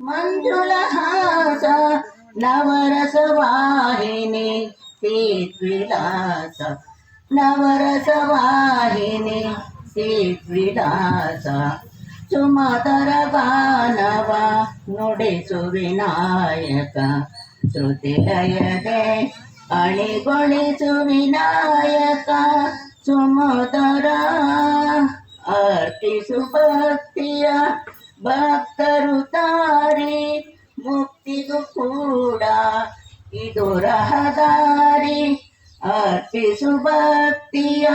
ಮಂಜುಳಹಾಸ ನವರಸವಾಹಿನಿ ವಿಲಾಸ ನವರಸವಾಹಿನಿ ವಿಲಾಸ ಸುಮಧುರ ಗಾನವ ನುಡಿಸು ವಿನಾಯಕ ಶ್ರುತಿಲಯದೆ ಅಣಿಗೊಳಿಸು ವಿನಾಯಕ ಸುಮಧುರ ಅರ್ಪಿಸು ಭಕ್ತಿಯ ಭಕ್ತರು ದಾರಿ ಮುಕ್ತಿಗೂ ಕೂಡ ಇದು ರಹದಾರಿ ಅರ್ಪಿಸು ಭಕ್ತಿಯ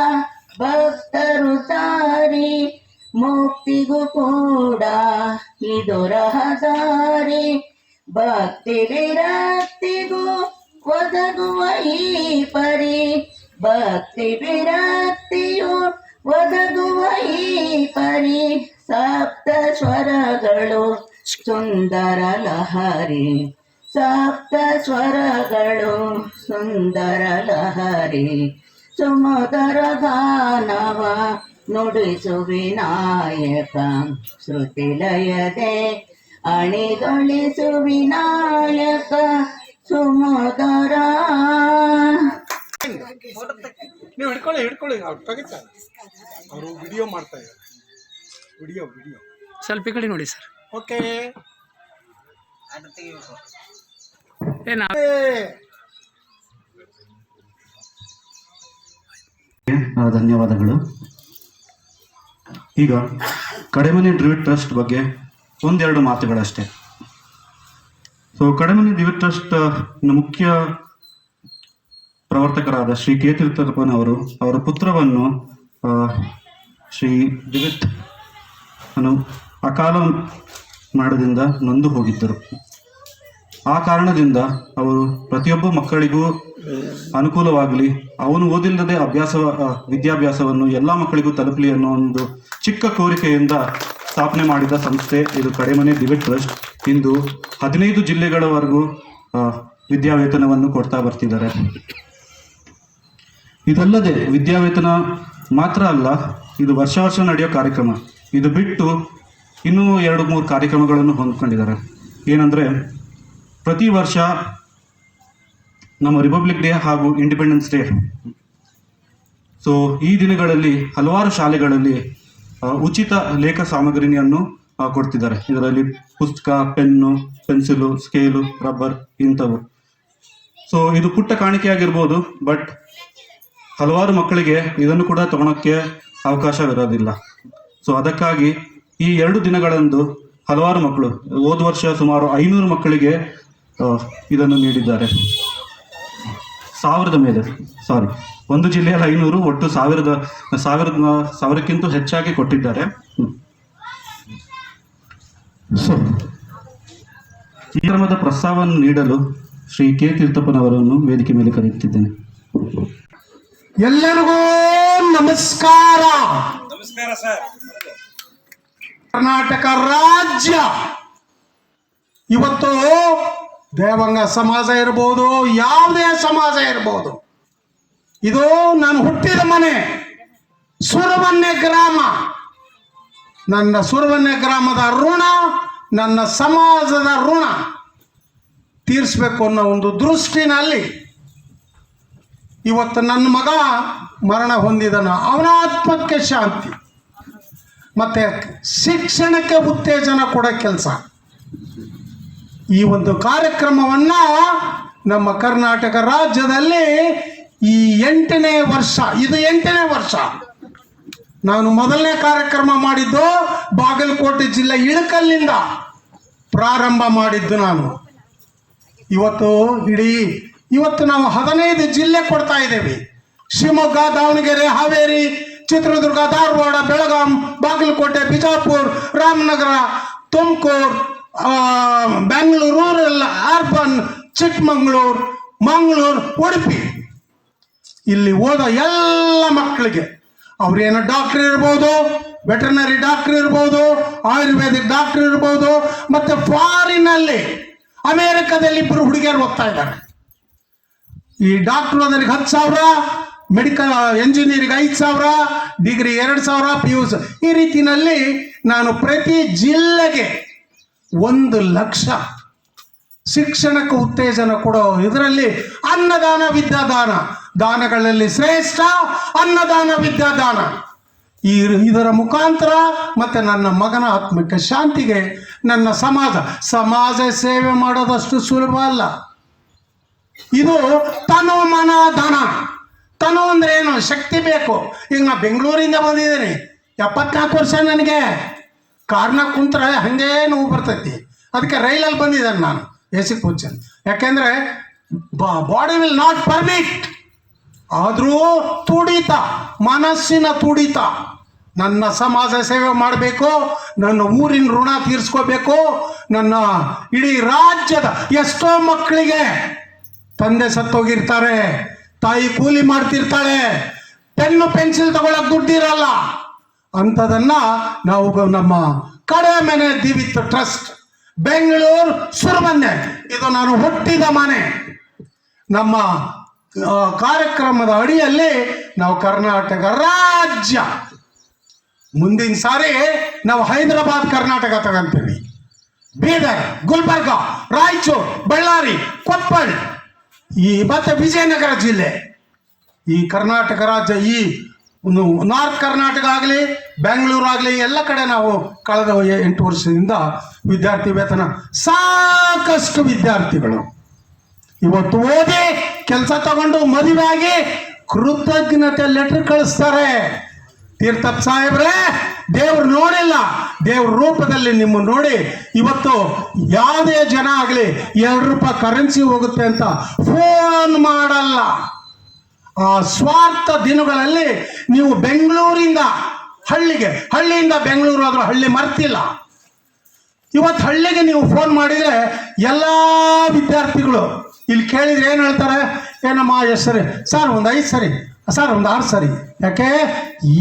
ಭಕ್ತರು ದಾರಿ ಮುಕ್ತಿಗೂ ಕೂಡ ಇದು ರಹದಾರಿ ಭಕ್ತಿ ವಿರಕ್ತಿಗೂ ಒದಗುವ ಈ ಪರಿ ಭಕ್ತಿ ವಿರಕ್ತಿಯು ಒದಗುವ ಈ ಪರಿ ಸಪ್ತ ಸ್ವರಗಳು ಸುಂದರ ಲಹರಿ ಸಪ್ತ ಸ್ವರಗಳು ಸುಂದರ ಲಹರಿ ಸುಮಧುರ ಗಾನವ ನುಡಿಸು ವಿನಾಯಕ ಶ್ರುತಿಲಯದೆ ಅಣಿಗೊಳಿಸು ವಿನಾಯಕ ಸುಮಧುರ. ನೀವು ಹಿಡ್ಕೊಳ್ಳಿ ಅವ್ರು ತೆಗಿತಾರೆ, ಅವರು ವಿಡಿಯೋ ಮಾಡ್ತಾ ಇದ್ದಾರೆ. ವಿಡಿಯೋ ಸ್ವಲ್ಪ ಈ ಕಡೆ ನೋಡಿ ಸರ್. ಓಕೆ, ಧನ್ಯವಾದಗಳು. ಈಗ ಕಡೆಮನೆ ಡ್ರಿವಿಡ್ ಟ್ರಸ್ಟ್ ಬಗ್ಗೆ ಒಂದೆರಡು ಮಾತುಗಳಷ್ಟೇ. ಸೊ ಕಡೆಮನೆ ಡ್ರಿವಿಡ್ ಟ್ರಸ್ಟ್ ಮುಖ್ಯ ಪ್ರವರ್ತಕರಾದ ಶ್ರೀ ಕೆ ತೀರ್ಥಪ್ಪನವರು ಅವರ ಪುತ್ರವನ್ನು ಶ್ರೀ ಡಿವಿತ್ ಅನ್ನು ಅಕಾಲ ಮರಣದಿಂದ ನೊಂದು ಹೋಗಿದ್ದರು. ಆ ಕಾರಣದಿಂದ ಅವರು ಪ್ರತಿಯೊಬ್ಬ ಮಕ್ಕಳಿಗೂ ಅನುಕೂಲವಾಗಲಿ, ಅವನು ಓದಿಲ್ಲದೆ ವಿದ್ಯಾಭ್ಯಾಸವನ್ನು ಎಲ್ಲ ಮಕ್ಕಳಿಗೂ ತಲುಪಲಿ ಅನ್ನೋ ಒಂದು ಚಿಕ್ಕ ಕೋರಿಕೆಯಿಂದ ಸ್ಥಾಪನೆ ಮಾಡಿದ ಸಂಸ್ಥೆ ಇದು ಕಡೆಮನೆ ಡಿವಿಡ್ ಟ್ರಸ್ಟ್. ಇಂದು 15 ಜಿಲ್ಲೆಗಳವರೆಗೂ ವಿದ್ಯಾವೇತನವನ್ನು ಕೊಡ್ತಾ ಬರ್ತಿದ್ದಾರೆ. ಇದಲ್ಲದೆ ವಿದ್ಯಾವೇತನ ಮಾತ್ರ ಅಲ್ಲ, ಇದು ವರ್ಷ ನಡೆಯೋ ಕಾರ್ಯಕ್ರಮ. ಇದು ಬಿಟ್ಟು ಇನ್ನೂ 2-3 ಕಾರ್ಯಕ್ರಮಗಳನ್ನು ಹೊಂದ್ಕೊಂಡಿದ್ದಾರೆ. ಏನಂದರೆ, ಪ್ರತಿ ವರ್ಷ ನಮ್ಮ ರಿಪಬ್ಲಿಕ್ ಡೇ ಹಾಗೂ ಇಂಡಿಪೆಂಡೆನ್ಸ್ ಡೇ, ಸೊ ಈ ದಿನಗಳಲ್ಲಿ ಹಲವಾರು ಶಾಲೆಗಳಲ್ಲಿ ಉಚಿತ ಲೇಖ ಸಾಮಗ್ರಿಯನ್ನು ಕೊಡ್ತಿದ್ದಾರೆ. ಇದರಲ್ಲಿ ಪುಸ್ತಕ, ಪೆನ್ನು, ಪೆನ್ಸಿಲು, ಸ್ಕೇಲು, ರಬ್ಬರ್ ಇಂಥವು. ಸೊ ಇದು ಪುಟ್ಟ ಕಾಣಿಕೆಯಾಗಿರ್ಬೋದು, ಬಟ್ ಹಲವಾರು ಮಕ್ಕಳಿಗೆ ಇದನ್ನು ಕೂಡ ತಗೊಳಕ್ಕೆ ಅವಕಾಶವಿರೋದಿಲ್ಲ. ಸೊ ಅದಕ್ಕಾಗಿ ಈ 2 ದಿನಗಳಂದು ಹಲವಾರು ಮಕ್ಕಳು, ಹೋದ ವರ್ಷ ಸುಮಾರು 500 ಮಕ್ಕಳಿಗೆ ಇದನ್ನು ನೀಡಿದ್ದಾರೆ. 1000 ಮೇಲೆ, ಒಂದು ಜಿಲ್ಲೆಯಲ್ಲಿ 500, ಒಟ್ಟು 1000ಕ್ಕಿಂತ ಹೆಚ್ಚಾಗಿ ಕೊಟ್ಟಿದ್ದಾರೆ. ಸೊ ಈ ಕ್ರಮದ ಪ್ರಸ್ತಾವವನ್ನು ನೀಡಲು ಶ್ರೀ ಕೆ ತೀರ್ಥಪ್ಪನವರನ್ನು ವೇದಿಕೆ ಮೇಲೆ ಕರೆಯುತ್ತಿದ್ದೇನೆ. ಎಲ್ಲರಿಗೂ ನಮಸ್ಕಾರ. ಸರ್. ಕರ್ನಾಟಕ ರಾಜ್ಯ ಇವತ್ತು ದೇವಂಗ ಸಮಾಜ ಇರ್ಬೋದು, ಯಾವುದೇ ಸಮಾಜ ಇರ್ಬೋದು, ಇದು ನಾನು ಹುಟ್ಟಿದ ಮನೆ ಸುರವನ್ಯ ಗ್ರಾಮ. ನನ್ನ ಸುರವನ್ಯ ಗ್ರಾಮದ ಋಣ, ನನ್ನ ಸಮಾಜದ ಋಣ ತೀರಿಸ್ಬೇಕು ಅನ್ನೋ ಒಂದು ದೃಷ್ಟಿನಲ್ಲಿ ಇವತ್ತು ನನ್ನ ಮಗ ಮರಣ ಹೊಂದಿದನು. ಅವನ ಆತ್ಮಕ್ಕೆ ಶಾಂತಿ ಮತ್ತೆ ಶಿಕ್ಷಣಕ್ಕೆ ಉತ್ತೇಜನ ಕೊಡೋ ಕೆಲಸ. ಈ ಒಂದು ಕಾರ್ಯಕ್ರಮವನ್ನ ನಮ್ಮ ಕರ್ನಾಟಕ ರಾಜ್ಯದಲ್ಲಿ ಈ 8ನೇ ವರ್ಷ, ಇದು 8ನೇ ವರ್ಷ. ನಾನು ಮೊದಲನೇ ಕಾರ್ಯಕ್ರಮ ಮಾಡಿದ್ದು ಬಾಗಲಕೋಟೆ ಜಿಲ್ಲೆ ಇಳಕಲ್ಲಿಂದ ಪ್ರಾರಂಭ ಮಾಡಿದ್ದು ನಾನು. ಇವತ್ತು ನಾವು 15 ಜಿಲ್ಲೆ ಕೊಡ್ತಾ ಇದ್ದೇವೆ. Shivamogga, Davanagere, Haveri, Chitradurga, Dharwad, Belgaum, Bagalkot, Bijapur, Ramanagara, Tumakuru, Bengaluru rural, urban, Chikkamagaluru, Mangaluru, Udupi. ಇಲ್ಲಿ ಓದೋ ಎಲ್ಲ ಮಕ್ಕಳಿಗೆ ಅವ್ರೇನೋ ಡಾಕ್ಟರ್ ಇರ್ಬೋದು, ವೆಟರ್ನರಿ ಡಾಕ್ಟರ್ ಇರ್ಬೋದು, ಆಯುರ್ವೇದಿಕ್ ಡಾಕ್ಟರ್ ಇರ್ಬೋದು, ಮತ್ತೆ ಫಾರಿನಲ್ಲಿ ಅಮೇರಿಕಾದಲ್ಲಿ 2 ಹುಡುಗಿಯರು ಓದ್ತಾ ಇದ್ದಾರೆ. ಈ ಡಾಕ್ಟರ್ ಓದೋರಿಗೆ 10,000, ಮೆಡಿಕಲ್ ಎಂಜಿನಿಯರಿಂಗ್ 5,000, ಡಿಗ್ರಿ 2,000, PUC. ಈ ರೀತಿಯಲ್ಲಿ ನಾನು ಪ್ರತಿ ಜಿಲ್ಲೆಗೆ 1,00,000 ಶಿಕ್ಷಣಕ್ಕೆ ಉತ್ತೇಜನ ಕೊಡೋ ಇದರಲ್ಲಿ ಅನ್ನದಾನ ವಿದ್ಯಾದಾನ, ದಾನಗಳಲ್ಲಿ ಶ್ರೇಷ್ಠ ಅನ್ನದಾನ ವಿದ್ಯಾದಾನ. ಇದರ ಮುಖಾಂತರ ಮತ್ತು ನನ್ನ ಮಗನ ಆತ್ಮಿಕ ಶಾಂತಿಗೆ ನನ್ನ ಸಮಾಜ ಸೇವೆ ಮಾಡೋದಷ್ಟು ಸುಲಭ ಅಲ್ಲ. ಇದು ತನು ಮನ ಧನ. ತನು ಅಂದ್ರೆ ಏನು? ಶಕ್ತಿ ಬೇಕು. ಈಗ ನಾ ಬೆಂಗಳೂರಿಂದ ಬಂದಿದ್ದೀನಿ, 74 ವರ್ಷ ನನಗೆ. ಕಾರ್ನಾಗ ಕುಂತ್ರೆ ಹಾಗೇ ನೋವು ಬರ್ತೈತಿ. ಅದಕ್ಕೆ ರೈಲಲ್ಲಿ ಬಂದಿದ್ದೇನೆ ನಾನು, AC ಕೋಚನ್. ಯಾಕೆಂದರೆ ಬಾಡಿ ವಿಲ್ ನಾಟ್ ಪರ್ಮಿಟ್. ಆದರೂ ತುಡಿತ, ಮನಸ್ಸಿನ ತುಡಿತ. ನನ್ನ ಸಮಾಜ ಸೇವೆ ಮಾಡಬೇಕು, ನನ್ನ ಊರಿನ ಋಣ ತೀರಿಸ್ಕೋಬೇಕು. ನನ್ನ ಇಡೀ ರಾಜ್ಯದ ಎಷ್ಟೋ ಮಕ್ಕಳಿಗೆ ತಂದೆ ಸತ್ತೋಗಿರ್ತಾರೆ, ತಾಯಿ ಕೂಲಿ ಮಾಡ್ತಿರ್ತಾಳೆ, ಪೆನ್ನು ಪೆನ್ಸಿಲ್ ತಗೊಳಕ್ ದುಡ್ಡಿರಲ್ಲ. ಅಂಥದನ್ನು ನಾವು ನಮ್ಮ ಕಡೆಮನೆ ದಿವಿತ್ ಟ್ರಸ್ಟ್ ಬೆಂಗಳೂರು ಸುರಮನ್ನೆ, ಇದು ನಾನು ಹುಟ್ಟಿದ ಮನೆ. ನಮ್ಮ ಕಾರ್ಯಕ್ರಮದ ಅಡಿಯಲ್ಲಿ ನಾವು ಕರ್ನಾಟಕ ರಾಜ್ಯ, ಮುಂದಿನ ಸಾರಿ ನಾವು ಹೈದರಾಬಾದ್ ಕರ್ನಾಟಕ ತಗೊಂತೀವಿ. ಬೀದರ್, ಗುಲ್ಬರ್ಗ, ರಾಯಚೂರು, ಬಳ್ಳಾರಿ, ಕೊಪ್ಪಳ, ಮತ್ತೆ ವಿಜಯನಗರ ಜಿಲ್ಲೆ, ಈ ಕರ್ನಾಟಕ ರಾಜ್ಯ, ಈ ನಾರ್ತ್ ಕರ್ನಾಟಕ ಆಗಲಿ ಬೆಂಗಳೂರು ಆಗಲಿ ಎಲ್ಲ ಕಡೆ ನಾವು ಕಳೆದ 8 ವರ್ಷದಿಂದ ವಿದ್ಯಾರ್ಥಿ ವೇತನ. ಸಾಕಷ್ಟು ವಿದ್ಯಾರ್ಥಿಗಳು ಇವತ್ತು ಓದಿ ಕೆಲಸ ತಗೊಂಡು ಮದುವೆ ಆಗಿ ಕೃತಜ್ಞತೆ ಲೆಟರ್ ಕಳಿಸ್ತಾರೆ. ತೀರ್ಥಪ್ಪ ಸಾಹೇಬ್ರೆ, ದೇವ್ರು ನೋಡಿಲ್ಲ, ದೇವ್ರ ರೂಪದಲ್ಲಿ ನಿಮ್ಮನ್ನು ನೋಡಿ ಇವತ್ತು ಯಾವುದೇ ಜನ ಆಗಲಿ ₹2 ಕರೆನ್ಸಿ ಹೋಗುತ್ತೆ ಅಂತ ಫೋನ್ ಮಾಡಲ್ಲ. ಆ ಸ್ವಾರ್ಥ ದಿನಗಳಲ್ಲಿ ನೀವು ಬೆಂಗಳೂರಿಂದ ಹಳ್ಳಿಯಿಂದ ಬೆಂಗಳೂರು ಆದರೂ ಹಳ್ಳಿ ಮರ್ತಿಲ್ಲ. ಇವತ್ತು ಹಳ್ಳಿಗೆ ನೀವು ಫೋನ್ ಮಾಡಿದರೆ ಎಲ್ಲ ವಿದ್ಯಾರ್ಥಿಗಳು ಇಲ್ಲಿ ಕೇಳಿದ್ರೆ ಏನು ಹೇಳ್ತಾರೆ? ಏನಮ್ಮ ಎಷ್ಟು ಸರಿ ಸರ್? ಒಂದು 5 ಸರಿ ಸರ್, ಒಂದು 6 ಸರಿ. ಯಾಕೆ?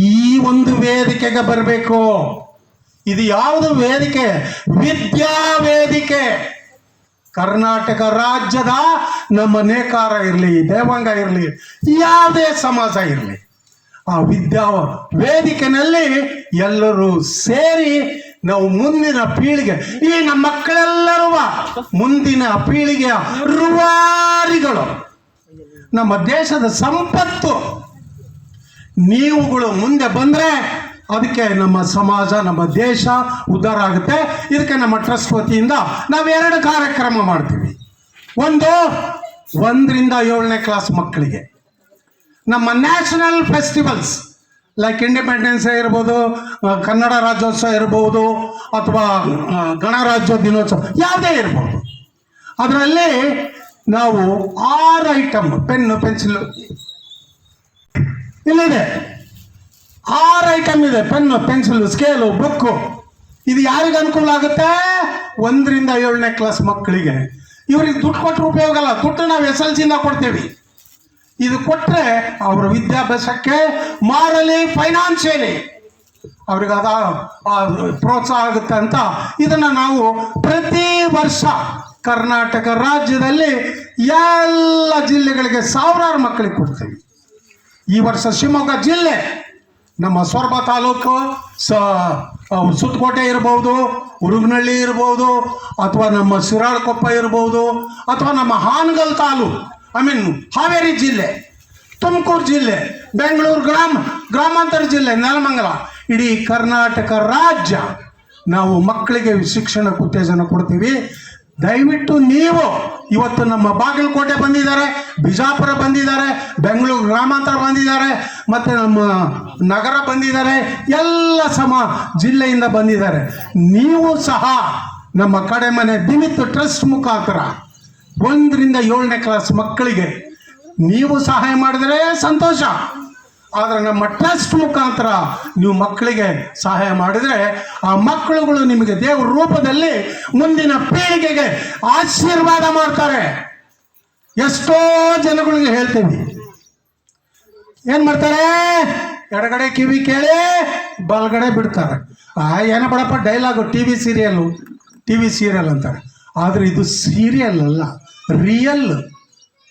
ಈ ಒಂದು ವೇದಿಕೆಗೆ ಬರಬೇಕು. ಇದು ಯಾವುದು ವೇದಿಕೆ? ವಿದ್ಯಾ ವೇದಿಕೆ. ಕರ್ನಾಟಕ ರಾಜ್ಯದ ನಮ್ಮ ನೇಕಾರ ಇರಲಿ, ದೇವಾಂಗ ಇರಲಿ, ಯಾವುದೇ ಸಮಾಜ ಇರಲಿ, ಆ ವಿದ್ಯಾ ವೇದಿಕೆಯಲ್ಲಿ ಎಲ್ಲರೂ ಸೇರಿ ನಾವು ಮುಂದಿನ ಪೀಳಿಗೆ, ಈ ನಮ್ಮ ಮಕ್ಕಳೆಲ್ಲರೂ ಮುಂದಿನ ಪೀಳಿಗೆಯ ರೂವಾರಿಗಳು, ನಮ್ಮ ದೇಶದ ಸಂಪತ್ತು. ನೀವುಗಳು ಮುಂದೆ ಬಂದರೆ ಅದಕ್ಕೆ ನಮ್ಮ ಸಮಾಜ, ನಮ್ಮ ದೇಶ ಉದ್ಧಾರ ಆಗುತ್ತೆ. ಇದಕ್ಕೆ ನಮ್ಮ ಟ್ರಸ್ಟ್ ವತಿಯಿಂದ ನಾವು 2 ಕಾರ್ಯಕ್ರಮ ಮಾಡ್ತೀವಿ. 1ರಿಂದ 7ನೇ ಕ್ಲಾಸ್ ಮಕ್ಕಳಿಗೆ ನಮ್ಮ national festivals like independence day ಇರ್ಬೋದು, ಕನ್ನಡ ರಾಜ್ಯೋತ್ಸವ ಇರ್ಬೋದು, ಅಥವಾ ಗಣರಾಜ್ಯ ದಿನೋತ್ಸವ ಯಾವುದೇ ಇರ್ಬೋದು, ಅದರಲ್ಲಿ ನಾವು 6 ಐಟಮ್, ಪೆನ್ನು ಪೆನ್ಸಿಲು ಇಲ್ಲಿದೆ. 6 ಐಟಮ್ ಇದೆ. Pen, pencil, scale, book. ಇದು ಯಾರಿಗೆ ಅನುಕೂಲ ಆಗುತ್ತೆ? 1ರಿಂದ 7ನೇ ಕ್ಲಾಸ್ ಮಕ್ಕಳಿಗೆ. ಇವ್ರಿಗೆ ದುಡ್ಡು ಕೊಟ್ಟರೆ ಉಪಯೋಗ ಅಲ್ಲ. ದುಡ್ಡು ನಾವು SLCಯಿಂದ ಕೊಡ್ತೀವಿ. ಇದು ಕೊಟ್ಟರೆ ಅವರ ವಿದ್ಯಾಭ್ಯಾಸಕ್ಕೆ ಮಾರಲಿ, ಫೈನಾನ್ಷಿಯಲಿ ಅವ್ರಿಗೆ ಪ್ರೋತ್ಸಾಹ ಆಗುತ್ತೆ ಅಂತ ಇದನ್ನು ನಾವು ಪ್ರತಿ ವರ್ಷ ಕರ್ನಾಟಕ ರಾಜ್ಯದಲ್ಲಿ ಎಲ್ಲ ಜಿಲ್ಲೆಗಳಿಗೆ 1000 ಮಕ್ಕಳಿಗೆ ಕೊಡ್ತೀವಿ. ಈ ವರ್ಷ ಶಿವಮೊಗ್ಗ ಜಿಲ್ಲೆ, ನಮ್ಮ ಸೊರಬ ತಾಲೂಕು, ಸುತ್ತಕೋಟೆ ಇರ್ಬೋದು, ಉರುಗನಹಳ್ಳಿ ಇರ್ಬೋದು, ಅಥವಾ ನಮ್ಮ ಶಿರಾಳಕೊಪ್ಪ ಇರ್ಬೋದು, ಅಥವಾ ನಮ್ಮ ಹಾನಗಲ್ ತಾಲೂಕು, ಹಾವೇರಿ ಜಿಲ್ಲೆ, ತುಮಕೂರು ಜಿಲ್ಲೆ, ಬೆಂಗಳೂರು ಗ್ರಾಮಾಂತರ ಜಿಲ್ಲೆ, ನೆಲಮಂಗಲ, ಇಡೀ ಕರ್ನಾಟಕ ರಾಜ್ಯ ನಾವು ಮಕ್ಕಳಿಗೆ ಶಿಕ್ಷಣಕ್ಕೆ ಉತ್ತೇಜನ ಕೊಡ್ತೀವಿ. ದಯವಿಟ್ಟು ನೀವು ಇವತ್ತು ನಮ್ಮ ಬಾಗಲಕೋಟೆ ಬಂದಿದ್ದಾರೆ, ಬಿಜಾಪುರ ಬಂದಿದ್ದಾರೆ, ಬೆಂಗಳೂರು ಗ್ರಾಮಾಂತರ ಬಂದಿದ್ದಾರೆ, ಮತ್ತು ನಮ್ಮ ನಗರ ಬಂದಿದ್ದಾರೆ, ಎಲ್ಲ ಜಿಲ್ಲೆಯಿಂದ ಬಂದಿದ್ದಾರೆ. ನೀವು ಸಹ ನಮ್ಮ ಕಡೆಮನೆ ದಿವಿತ್ ಟ್ರಸ್ಟ್ ಮುಖಾಂತರ 1ರಿಂದ 7ನೇ ಕ್ಲಾಸ್ ಮಕ್ಕಳಿಗೆ ನೀವು ಸಹಾಯ ಮಾಡಿದರೆ ಸಂತೋಷ. ಆದರೆ ನಮ್ಮ ಟ್ರಸ್ಟ್ ಮುಖಾಂತರ ನೀವು ಮಕ್ಕಳಿಗೆ ಸಹಾಯ ಮಾಡಿದರೆ ಆ ಮಕ್ಕಳುಗಳು ನಿಮಗೆ ದೇವರ ರೂಪದಲ್ಲಿ ಮುಂದಿನ ಪೀಳಿಗೆಗೆ ಆಶೀರ್ವಾದ ಮಾಡ್ತಾರೆ. ಎಷ್ಟೋ ಜನಗಳಿಗೆ ಹೇಳ್ತೀವಿ, ಏನು ಮಾಡ್ತಾರೆ? ಎಡಗಡೆ ಕಿವಿ ಕೇಳಿ ಬಲಗಡೆ ಬಿಡ್ತಾರೆ. ಏನೋ ಬಡಪ್ಪ ಡೈಲಾಗು, ಟಿ ವಿ ಸೀರಿಯಲ್ ಅಂತಾರೆ. ಆದರೆ ಇದು ಸೀರಿಯಲ್ ಅಲ್ಲ, ರಿಯಲ್.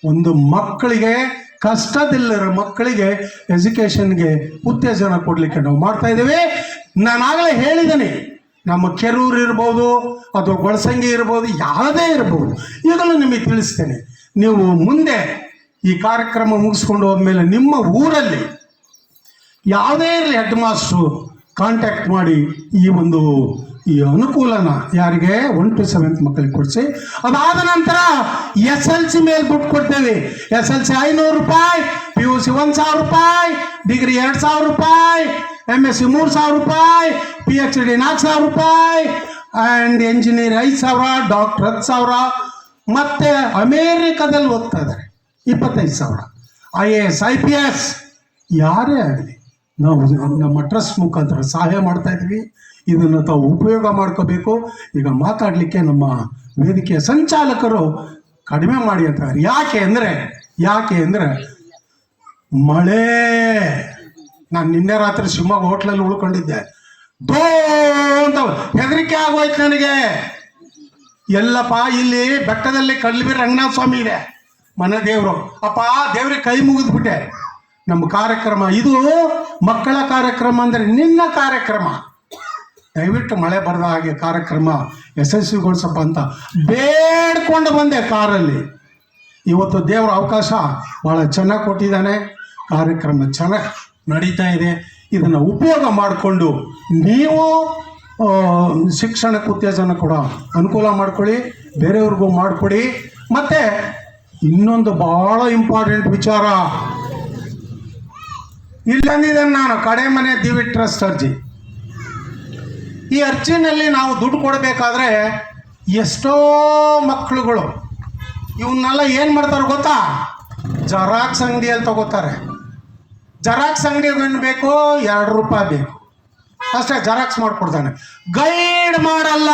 ಒಂದು ಮಕ್ಕಳಿಗೆ, ಕಷ್ಟದಲ್ಲಿರೋ ಮಕ್ಕಳಿಗೆ ಎಜುಕೇಷನ್ಗೆ ಉತ್ತೇಜನ ಕೊಡಲಿಕ್ಕೆ ನಾವು ಮಾಡ್ತಾ ಇದ್ದೀವಿ. ನಾನಾಗಲೇ ಹೇಳಿದ್ದೀನಿ, ನಮ್ಮ ಕೆರೂರು ಇರ್ಬೋದು ಅಥವಾ ಗೊಳಸಂಗಿ ಇರ್ಬೋದು, ಯಾವುದೇ ಇರ್ಬೋದು. ಈಗಲೂ ನಿಮಗೆ ತಿಳಿಸ್ತೇನೆ, ನೀವು ಮುಂದೆ ಈ ಕಾರ್ಯಕ್ರಮ ಮುಗಿಸ್ಕೊಂಡು ಹೋದ್ಮೇಲೆ ನಿಮ್ಮ ಊರಲ್ಲಿ ಯಾವುದೇ ಇರಲಿ ಹೆಡ್ ಮಾಸ್ಟ್ರು ಕಾಂಟ್ಯಾಕ್ಟ್ ಮಾಡಿ ಈ ಅನುಕೂಲನ ಯಾರಿಗೆ 1 to 7th ಮಕ್ಕಳಿಗೆ ಕೊಡಿಸಿ. ಅದಾದ ನಂತರ SLC ಮೇಲೆ ದುಡ್ಡು ಕೊಡ್ತೇವೆ. SLC 500 ರೂಪಾಯಿ, PUC 1000 ರೂಪಾಯಿ, ಡಿಗ್ರಿ 2000 ರೂಪಾಯಿ, MSc 3000 ರೂಪಾಯಿ, PhD 4000 ರೂಪಾಯಿ, ಆ್ಯಂಡ್ ಎಂಜಿನಿಯರ್ 5000, ಡಾಕ್ಟರ್ 10,000, ಮತ್ತೆ ಅಮೇರಿಕಾದಲ್ಲಿ ಓದ್ತಾ ಇದ್ದಾರೆ 25,000. IAS IPS ಯಾರೇ ಆಗಲಿ ನಾವು ನಮ್ಮ ಟ್ರಸ್ಟ್ ಮುಖಾಂತರ ಸಹಾಯ ಮಾಡ್ತಾ ಇದ್ವಿ. ಇದನ್ನು ತಾವು ಉಪಯೋಗ ಮಾಡ್ಕೋಬೇಕು. ಈಗ ಮಾತಾಡಲಿಕ್ಕೆ ನಮ್ಮ ವೇದಿಕೆಯ ಸಂಚಾಲಕರು ಕಡಿಮೆ ಮಾಡಿ ಅಂತಾರೆ. ಯಾಕೆ ಅಂದರೆ ಮಳೆ. ನಾನು ನಿನ್ನೆ ರಾತ್ರಿ ಶಿವಮೊಗ್ಗ ಹೋಟ್ಲಲ್ಲಿ ಉಳ್ಕೊಂಡಿದ್ದೆ. ಅಂತ ಹೆದರಿಕೆ ಆಗೋಯ್ತು ನನಗೆ. ಎಲ್ಲಪ್ಪ ಇಲ್ಲಿ ಬೆಟ್ಟದಲ್ಲಿ ಕಲ್ಬೀರ್ ರಂಗನಾಥ ಸ್ವಾಮಿ ಇದೆ, ಮನೆ ದೇವರು. ಅಪ್ಪ ದೇವ್ರಿಗೆ ಕೈ ಮುಗಿದ್ಬಿಟ್ಟೆ. ನಮ್ಮ ಕಾರ್ಯಕ್ರಮ ಇದು ಮಕ್ಕಳ ಕಾರ್ಯಕ್ರಮ ಅಂದರೆ ನಿನ್ನ ಕಾರ್ಯಕ್ರಮ. ದಯವಿಟ್ಟು ಮಳೆ ಬರದ ಹಾಗೆ ಕಾರ್ಯಕ್ರಮ ಯಶಸ್ವಿಗೊಳಿಸಪ್ಪ ಅಂತ ಬೇಡ್ಕೊಂಡು ಬಂದೆ ಕಾರಲ್ಲಿ. ಇವತ್ತು ದೇವರ ಅವಕಾಶ ಭಾಳ ಚೆನ್ನಾಗಿ ಕೊಟ್ಟಿದ್ದಾನೆ. ಕಾರ್ಯಕ್ರಮ ಚೆನ್ನಾಗಿ ನಡೀತಾ ಇದೆ. ಇದನ್ನು ಉಪಯೋಗ ಮಾಡಿಕೊಂಡು ನೀವು ಶಿಕ್ಷಣಕ್ಕೆ ಉತ್ತೇಜನ ಕೂಡ ಅನುಕೂಲ ಮಾಡ್ಕೊಳ್ಳಿ, ಬೇರೆಯವ್ರಿಗೂ ಮಾಡಿಕೊಡಿ. ಮತ್ತು ಇನ್ನೊಂದು ಭಾಳ ಇಂಪಾರ್ಟೆಂಟ್ ವಿಚಾರ ಇಲ್ಲಂದಿದ್ದೇನೆ ನಾನು, ಕಡೆ ಮನೆ ದಿವಿ ಟ್ರಸ್ಟ್ ಅರ್ಜಿ. ಈ ಅರ್ಜಿನಲ್ಲಿ ನಾವು ದುಡ್ಡು ಕೊಡಬೇಕಾದ್ರೆ ಎಷ್ಟೋ ಮಕ್ಕಳುಗಳು ಇವನ್ನೆಲ್ಲ ಏನು ಮಾಡ್ತಾರೆ ಗೊತ್ತಾ? ಜೆರಾಕ್ಸ್ ಅಂಗಡಿಯಲ್ಲಿ ತಗೋತಾರೆ. ಜೆರಾಕ್ಸ್ ಅಂಗಡಿಗೆ ಏನು ಬೇಕು? 2 ರೂಪಾಯಿ ಬೇಕು ಅಷ್ಟೇ, ಜೆರಾಕ್ಸ್ ಮಾಡಿಕೊಡ್ತಾನೆ. ಗೈಡ್ ಮಾಡಲ್ಲ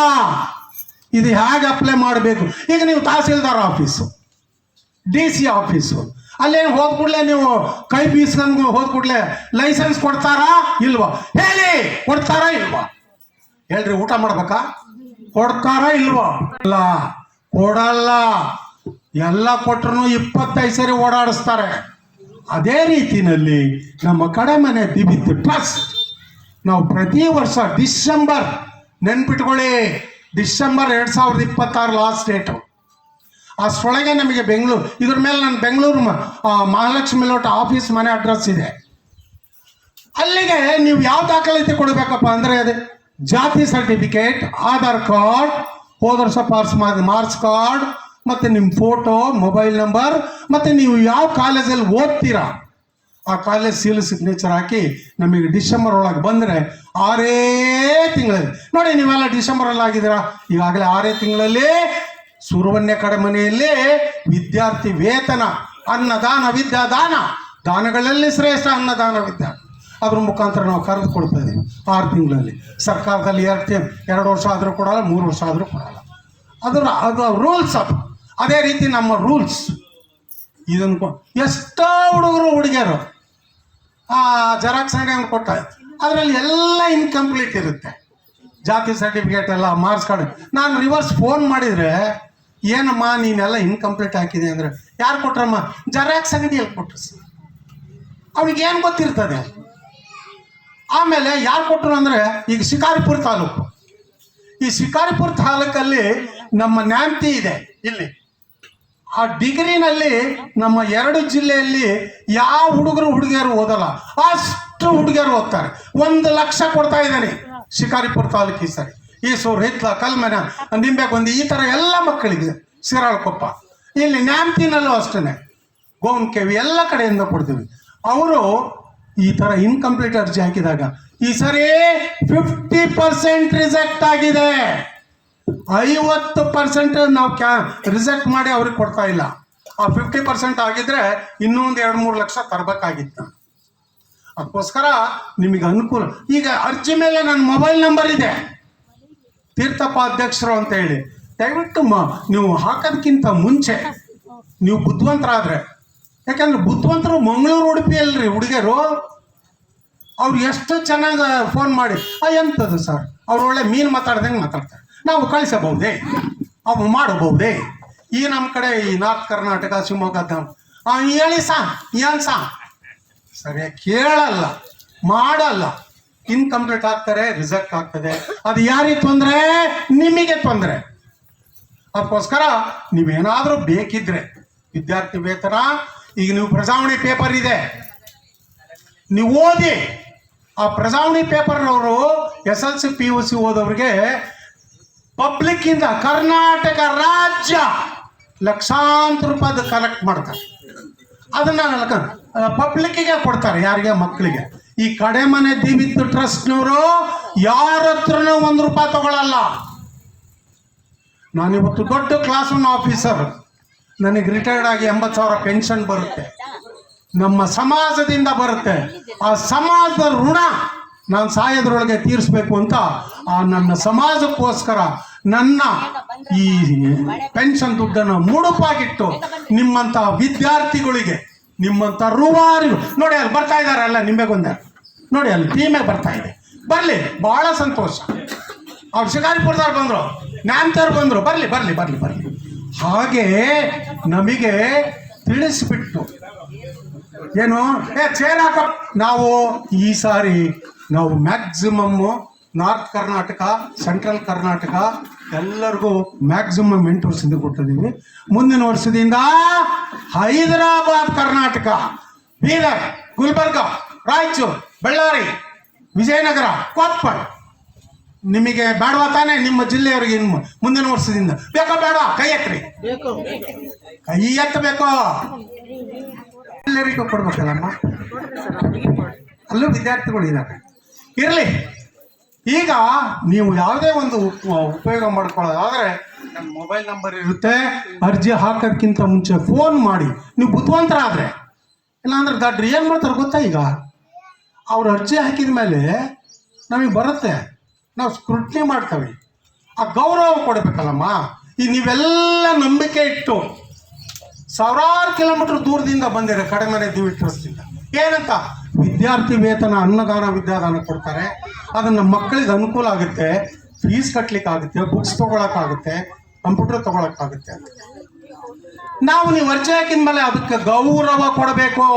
ಇದು ಹೇಗೆ ಅಪ್ಲೈ ಮಾಡಬೇಕು. ಈಗ ನೀವು ತಹಸೀಲ್ದಾರ್ ಆಫೀಸು, DC ಆಫೀಸು, ಅಲ್ಲೇನು ಹೋದ ಕೂಡಲೇ ನೀವು ಕೈ ಬೀಸ್ಕೊಂಡು ಹೋದ ಕೂಡಲೇ ಲೈಸೆನ್ಸ್ ಕೊಡ್ತಾರಾ ಇಲ್ವಾ? ಹೇಳಿ, ಕೊಡ್ತಾರಾ ಇಲ್ವಾ? ಹೇಳ್ರಿ, ಊಟ ಮಾಡ್ಬೇಕಾ? ಕೊಡ್ತಾರಾ ಇಲ್ವಾ? ಅಲ್ಲ, ಕೊಡಲ್ಲ. ಎಲ್ಲ ಕೊಟ್ಟರು 25 ಸರಿ ಓಡಾಡಿಸ್ತಾರೆ. ಅದೇ ರೀತಿಯಲ್ಲಿ ನಮ್ಮ ಕಡೆ ಮನೆ ದಿವಿತ್ ಟ್ರಸ್ಟ್ ನಾವು ಪ್ರತಿ ವರ್ಷ ಡಿಸೆಂಬರ್, ನೆನ್ಪಿಟ್ಕೊಳ್ಳಿ, ಡಿಸೆಂಬರ್ 2026 ಲಾಸ್ಟ್ ಡೇಟು. ಅಷ್ಟರೊಳಗೆ ನಮಗೆ ಬೆಂಗಳೂರು, ಇದ್ರ ಮೇಲೆ ನನ್ನ ಬೆಂಗಳೂರು ಮಹಾಲಕ್ಷ್ಮಿ ಲೋಟ ಆಫೀಸ್ ಮನೆ ಅಡ್ರೆಸ್ ಇದೆ. ಅಲ್ಲಿಗೆ ನೀವು ಯಾವ ದಾಖಲಾತಿ ಕೊಡಬೇಕಪ್ಪ ಅಂದರೆ ಅದೇ ಜಾತಿ ಸರ್ಟಿಫಿಕೇಟ್, ಆಧಾರ್ ಕಾರ್ಡ್, ಹೋದ ವರ್ಷ ಮಾರ್ಕ್ಸ್ ಕಾರ್ಡ್, ಮತ್ತು ನಿಮ್ಮ ಫೋಟೋ, ಮೊಬೈಲ್ ನಂಬರ್, ಮತ್ತು ನೀವು ಯಾವ ಕಾಲೇಜಲ್ಲಿ ಓದ್ತೀರಾ ಆ ಕಾಲೇಜ್ ಸೀಲ್ ಸಿಗ್ನೇಚರ್ ಹಾಕಿ ನಮಗೆ ಡಿಸೆಂಬರ್ ಒಳಗೆ ಬಂದರೆ 6 ತಿಂಗಳಲ್ಲಿ, ನೋಡಿ ನೀವೆಲ್ಲ ಡಿಸೆಂಬರಲ್ಲಿ ಆಗಿದ್ದೀರಾ, ಈಗಾಗಲೇ 6 ತಿಂಗಳಲ್ಲಿ ಸುಬ್ರಹ್ಮಣ್ಯ ಕಡೆ ಮನೆಯಲ್ಲಿ ವಿದ್ಯಾರ್ಥಿ ವೇತನ, ಅನ್ನದಾನ, ವಿದ್ಯಾದಾನ, ದಾನಗಳಲ್ಲಿ ಶ್ರೇಷ್ಠ ಅನ್ನದಾನ ವಿದ್ಯಾ, ಅದ್ರ ಮುಖಾಂತರ ನಾವು ಕರೆದುಕೊಳ್ತಾ ಇದ್ದೀವಿ 6 ತಿಂಗಳಲ್ಲಿ. ಸರ್ಕಾರದಲ್ಲಿ 2 ವರ್ಷ ಆದರೂ ಕೊಡಲ್ಲ, 3 ವರ್ಷ ಆದರೂ ಕೊಡಲ್ಲ. ಅದು ರೂಲ್ಸ್. ಅದೇ ರೀತಿ ನಮ್ಮ ರೂಲ್ಸ್. ಇದನ್ನು ಎಷ್ಟೋ ಹುಡುಗಿಯರು ಜೆರಾಕ್ಸ್ ಅಂಗಡಿ ಕೊಟ್ಟ, ಅದರಲ್ಲಿ ಎಲ್ಲ ಇನ್ಕಂಪ್ಲೀಟ್ ಇರುತ್ತೆ. ಜಾತಿ ಸರ್ಟಿಫಿಕೇಟ್ ಎಲ್ಲ, ಮಾರ್ಕ್ಸ್ ಕಾರ್ಡ್. ನಾನು ರಿವರ್ಸ್ ಫೋನ್ ಮಾಡಿದರೆ, ಏನಮ್ಮ ನೀನೆಲ್ಲ ಇನ್ಕಂಪ್ಲೀಟ್ ಹಾಕಿದೆ ಅಂದರೆ, ಯಾರು ಕೊಟ್ರಮ್ಮ? ಜೆರಾಕ್ಸ್ ಅಂಗಡಿಯಲ್ಲಿ ಕೊಟ್ಟರು ಸರ್. ಅವ್ನಿಗೇನು ಗೊತ್ತಿರ್ತದೆ? ಆಮೇಲೆ ಯಾರು ಕೊಟ್ಟರು ಅಂದರೆ, ಈಗ ಶಿಕಾರಿಪುರ ತಾಲೂಕು, ಈ ಶಿಕಾರಿಪುರ ತಾಲೂಕಲ್ಲಿ ನಮ್ಮ ನ್ಯಾಮ್ತಿ ಇದೆ. ಇಲ್ಲಿ ಆ ಡಿಗ್ರಿನಲ್ಲಿ ನಮ್ಮ 2 ಜಿಲ್ಲೆಯಲ್ಲಿ ಯಾವ ಹುಡುಗಿಯರು ಓದಲ್ಲ, ಅಷ್ಟು ಹುಡುಗಿಯರು ಓದ್ತಾರೆ. 1 ಲಕ್ಷ ಕೊಡ್ತಾ ಇದ್ದಾನೆ ಶಿಕಾರಿಪುರ ತಾಲೂಕು ಈ ಸರಿ. ಈಸೂರು, ಹಿತ್ಲ, ಕಲ್ಮನ, ನಿಂಬೆಗೊಂದಿ, ಈ ಥರ ಎಲ್ಲ ಮಕ್ಕಳಿಗೆ, ಶಿರಾಳಕೊಪ್ಪ, ಇಲ್ಲಿ ನ್ಯಾಮ್ತಿನಲ್ಲೂ ಅಷ್ಟೇ, ಗೋವನ್ಕೆವಿ, ಎಲ್ಲ ಕಡೆಯಿಂದ ಕೊಡ್ತೀವಿ. ಅವರು ಈ ಥರ ಇನ್ಕಂಪ್ಲೀಟ್ ಅರ್ಜಿ ಹಾಕಿದಾಗ ಈ ಸರಿ 50% ರಿಜೆಕ್ಟ್ ಆಗಿದೆ. 50% ನಾವು ರಿಜೆಕ್ಟ್ ಮಾಡಿ ಅವ್ರಿಗೆ ಕೊಡ್ತಾ ಇಲ್ಲ. ಆ 50% ಆಗಿದ್ರೆ ಇನ್ನೂ ಒಂದು 2-3 ಲಕ್ಷ ತರಬೇಕಾಗಿತ್ತು. ಅದಕ್ಕೋಸ್ಕರ ನಿಮಗೆ ಅನುಕೂಲ. ಈಗ ಅರ್ಜಿ ಮೇಲೆ ನನ್ನ ಮೊಬೈಲ್ ನಂಬರ್ ಇದೆ, ತೀರ್ಥಪ್ಪ ಅಧ್ಯಕ್ಷರು ಅಂತ ಹೇಳಿ. ದಯವಿಟ್ಟು ನೀವು ಹಾಕೋದಕ್ಕಿಂತ ಮುಂಚೆ ನೀವು ಬುದ್ಧಿವಂತರಾದರೆ, ಯಾಕಂದ್ರೆ ಬುದ್ಧಿವಂತರು ಮಂಗಳೂರು, ಉಡುಪಿ ಅಲ್ರಿ ಹುಡುಗಿಯರು, ಅವ್ರು ಎಷ್ಟು ಚೆನ್ನಾಗಿ ಫೋನ್ ಮಾಡಿ ಎಂಥದ್ದು ಸರ್, ಅವ್ರು ಒಳ್ಳೆ ಮೀನು ಮಾತಾಡ್ದಂಗೆ ಮಾತಾಡ್ತಾರೆ, ನಾವು ಕಳಿಸಬಹುದೇ, ಅವು ಮಾಡಬಹುದೇ. ಈ ನಮ್ಮ ಕಡೆ ಈ ನಾರ್ತ್ ಕರ್ನಾಟಕ, ಶಿವಮೊಗ್ಗದ ಹೇಳಿ ಏನು ಸರಿಯಾಗಿ ಕೇಳಲ್ಲ, ಮಾಡಲ್ಲ. ಇನ್ಕಂಪ್ಲೀಟ್ ಆಗ್ತಾರೆ, ರಿಸಲ್ಟ್ ಆಗ್ತದೆ. ಅದು ಯಾರಿಗೆ ತೊಂದರೆ? ನಿಮಗೆ ತೊಂದರೆ. ಅದಕ್ಕೋಸ್ಕರ ನೀವೇನಾದರೂ ಬೇಕಿದ್ರೆ ವಿದ್ಯಾರ್ಥಿ ವೇತನ, ಈಗ ನೀವು ಪ್ರಜಾವಾಣಿ ಪೇಪರ್ ಇದೆ, ನೀವು ಓದಿ. ಆ ಪ್ರಜಾವಾಣಿ ಪೇಪರ್ನವರು SLC PUC ಓದೋರಿಗೆ ಪಬ್ಲಿಕ್ಕಿಂದ ಕರ್ನಾಟಕ ರಾಜ್ಯ ಲಕ್ಷಾಂತರ ರೂಪಾಯಿ ಕಲೆಕ್ಟ್ ಮಾಡ್ತಾರೆ. ಅದನ್ನ ಪಬ್ಲಿಕ್ಕಿಗೆ ಕೊಡ್ತಾರೆ. ಯಾರಿಗೆ? ಮಕ್ಕಳಿಗೆ. ಈ ಕಡೆ ಮನೆ ದೀವಿತ್ ಟ್ರಸ್ಟ್ನವರು ಯಾರ ಹತ್ರನೂ ₹1 ತಗೊಳ್ಳಲ್ಲ. ನಾನಿವತ್ತು ದೊಡ್ಡ ಕ್ಲಾಸ್ 1 ಆಫೀಸರ್, ನನಗೆ ರಿಟೈರ್ಡ್ ಆಗಿ 80,000 ಪೆನ್ಷನ್ ಬರುತ್ತೆ. ನಮ್ಮ ಸಮಾಜದಿಂದ ಬರುತ್ತೆ. ಆ ಸಮಾಜದ ಋಣ ನಾನು ಸಾಯೋದ್ರೊಳಗೆ ತೀರಿಸ್ಬೇಕು ಅಂತ ಆ ನನ್ನ ಸಮಾಜಕ್ಕೋಸ್ಕರ ನನ್ನ ಈ ಪೆನ್ಷನ್ ದುಡ್ಡನ್ನು ಮುಡುಪಾಗಿಟ್ಟು ನಿಮ್ಮಂಥ ವಿದ್ಯಾರ್ಥಿಗಳಿಗೆ, ನಿಮ್ಮಂಥ ರೂವಾರಿಗಳು ನೋಡಿ ಅಲ್ಲಿ ಬರ್ತಾ ಇದ್ದಾರೆ, ಅಲ್ಲ ನಿಂಬೆಗೊಂದ ನೋಡಿ ಅಲ್ಲಿ ಟೀಮೇ ಬರ್ತಾ ಇದೆ. ಬರಲಿ, ಭಾಳ ಸಂತೋಷ. ಅವ್ರು ಶಿಕಾರಿಪುರದವ್ರು ಬಂದರು, ನ್ಯಾಮ್ತವ್ರು ಬಂದರು, ಬರಲಿ ಬರಲಿ ಬರಲಿ ಬರಲಿ. ಹಾಗೆ ನಮಗೆ ತಿಳಿಸ್ಬಿಟ್ಟು ಏನು ಚೇರ್ ಹಾಕ. ನಾವು ಈ ಸಾರಿ ನಾವು maximum north Karnataka, central Karnataka ಎಲ್ಲರಿಗೂ ಮ್ಯಾಕ್ಸಿಮಮ್ 8 ವರ್ಷದಿಂದ ಕೊಟ್ಟಿದ್ದೀವಿ. ಮುಂದಿನ ವರ್ಷದಿಂದ ಹೈದರಾಬಾದ್, ಕರ್ನಾಟಕ, ಬೀದರ್, ಗುಲ್ಬರ್ಗ, ರಾಯಚೂರು, ಬಳ್ಳಾರಿ, ವಿಜಯನಗರ, ಕೊಪ್ಪಳ ನಿಮಗೆ ಬೇಡವಾ ತಾನೆ? ನಿಮ್ಮ ಜಿಲ್ಲೆಯವರಿಗೆ ಇನ್ನು ಮುಂದಿನ ವರ್ಷದಿಂದ ಬೇಕೋ ಬೇಡ? ಕೈ ಎತ್ತರಿ, ಕೈ ಎತ್ತಬೇಕೋ? ಎಲ್ಲರಿಗೂ ಕೊಡ್ಬೇಕಲ್ಲಮ್ಮ, ಅಲ್ಲೂ ವಿದ್ಯಾರ್ಥಿಗಳು ಇದ್ದಾರೆ. ಇರಲಿ, ಈಗ ನೀವು ಯಾವುದೇ ಒಂದು ಉಪಯೋಗ ಮಾಡ್ಕೊಳ್ಳೋದಾದರೆ ನನ್ನ ಮೊಬೈಲ್ ನಂಬರ್ ಇರುತ್ತೆ. ಅರ್ಜಿ ಹಾಕೋದಕ್ಕಿಂತ ಮುಂಚೆ ಫೋನ್ ಮಾಡಿ. ನೀವು ಬುದ್ಧಿವಂತರಾದರೆ, ಇಲ್ಲಾಂದ್ರೆ ದಡ್ರಿ ಏನು ಮಾಡ್ತಾರೆ ಗೊತ್ತಾ? ಈಗ ಅವ್ರು ಅರ್ಜಿ ಹಾಕಿದ ಮೇಲೆ ನಮಗೆ ಬರುತ್ತೆ, ನಾವು ಸ್ಕ್ರೂಟ್ನಿ ಮಾಡ್ತೇವೆ. ಆ ಗೌರವ ಕೊಡಬೇಕಲ್ಲಮ್ಮ. ಈಗ ನೀವೆಲ್ಲ ನಂಬಿಕೆ ಇಟ್ಟು ಸಾವಿರಾರು ಕಿಲೋಮೀಟರ್ ದೂರದಿಂದ ಬಂದಿರ ಕಡಿಮೆ ದಿವಿಟ್ರಸ್ತಿಂದ ಏನಂತ ವಿದ್ಯಾರ್ಥಿ ವೇತನ, ಅನ್ನದಾನ, ವಿದ್ಯಾದಾನ ಕೊಡ್ತಾರೆ. ಅದನ್ನು ಮಕ್ಕಳಿಗೆ ಅನುಕೂಲ ಆಗುತ್ತೆ, ಫೀಸ್ ಕಟ್ಟಲಿಕ್ಕಾಗುತ್ತೆ, ಬುಕ್ಸ್ ತೊಗೊಳಕ್ಕಾಗುತ್ತೆ, ಕಂಪ್ಯೂಟರ್ ತೊಗೊಳಕ್ಕಾಗುತ್ತೆ. ನಾವು ನೀವು ಅರ್ಜಿ ಹಾಕಿದ ಮೇಲೆ ಅದಕ್ಕೆ ಗೌರವ ಕೊಡಬೇಕು.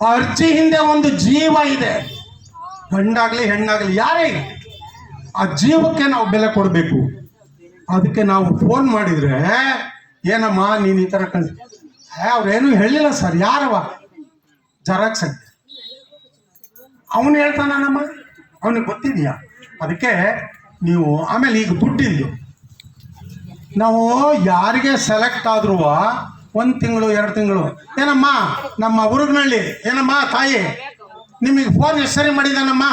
ಆ ಅರ್ಜಿ ಹಿಂದೆ ಒಂದು ಜೀವ ಇದೆ, ಗಂಡಾಗ್ಲಿ ಹೆಣ್ಣಾಗ್ಲಿ ಯಾರೇ ಇದೆ, ಆ ಜೀವಕ್ಕೆ ನಾವು ಬೆಲೆ ಕೊಡಬೇಕು. ಅದಕ್ಕೆ ನಾವು ಫೋನ್ ಮಾಡಿದರೆ ಏನಮ್ಮ ನೀನು ಈ ಥರ ಅವ್ರೇನು ಹೇಳಿಲ್ಲ ಸರ್, ಯಾರವ ಜರಾಕ್ಸ್ ಅಂತ ಅವನು ಹೇಳ್ತಾನಮ್ಮ, ಅವನಿಗೆ ಗೊತ್ತಿದೆಯಾ? ಅದಕ್ಕೆ ನೀವು ಆಮೇಲೆ ಈಗ ದುಡ್ಡಿಂದು ನಾವು ಯಾರಿಗೆ ಸೆಲೆಕ್ಟ್ ಆದ್ರೂ 1 ತಿಂಗಳು 2 ತಿಂಗಳು, ಏನಮ್ಮ ನಮ್ಮ ಹುರುಗನಹಳ್ಳಿ, ಏನಮ್ಮ ತಾಯಿ ನಿಮಗೆ ಫೋನ್ ಎಷ್ಟು ಸರಿ ಮಾಡಿದಾನಮ್ಮ?